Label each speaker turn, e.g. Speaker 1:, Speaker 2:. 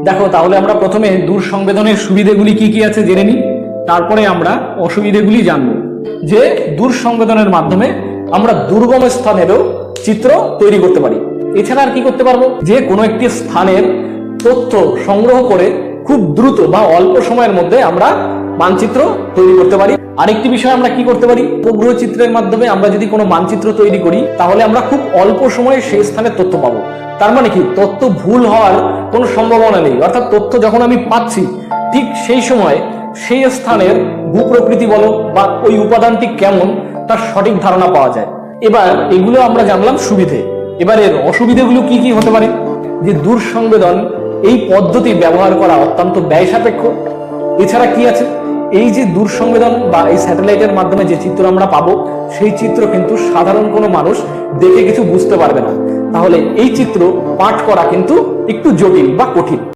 Speaker 1: দেখো, তাহলে আমরা প্রথমে দূর সংবেদনের সুবিধাগুলি কি কি আছে জেনে নিই, তারপরে আমরা অসুবিধাগুলি জানবো। যে দূর সংবেদনের মাধ্যমে আমরা দুর্গম স্থানেরও চিত্র তৈরি করতে পারি। এছাড়া আর কি করতে পারবো, যে কোনো একটি স্থানের তথ্য সংগ্রহ করে খুব দ্রুত বা অল্প সময়ের মধ্যে আমরা মানচিত্র তৈরি করতে পারি। আরেকটি বিষয় আমরা কি করতে পারি, উপগ্রহ চিত্রের মাধ্যমে আমরা যদি কোনো মানচিত্র তৈরি করি তাহলে আমরা খুব অল্প সময়ে সেই স্থানের তথ্য পাবো। তার মানে কি, তথ্য ভুল হওয়ার কোনো সম্ভাবনা নেই। অর্থাৎ তথ্য যখন আমি পাচ্ছি ঠিক সেই সময় সেই স্থানের ভূপ্রকৃতি বলো বা ওই উপাদানটি কেমন তার সঠিক ধারণা পাওয়া যায়। এবার এগুলো আমরা জানলাম সুবিধে। এবার এর অসুবিধাগুলো কি কি হতে পারে, যে দূর সংবেদন এই পদ্ধতি ব্যবহার করা অত্যন্ত ব্যয় সাপেক্ষ। এছাড়া কি আছে, এই যে দূর সংবেদন বা এই স্যাটেলাইটের মাধ্যমে যে চিত্র আমরা পাবো সেই চিত্র কিন্তু সাধারণ কোনো মানুষ দেখে কিছু বুঝতে পারবে না। তাহলে এই চিত্র পাঠ করা কিন্তু একটু জটিল বা কঠিন।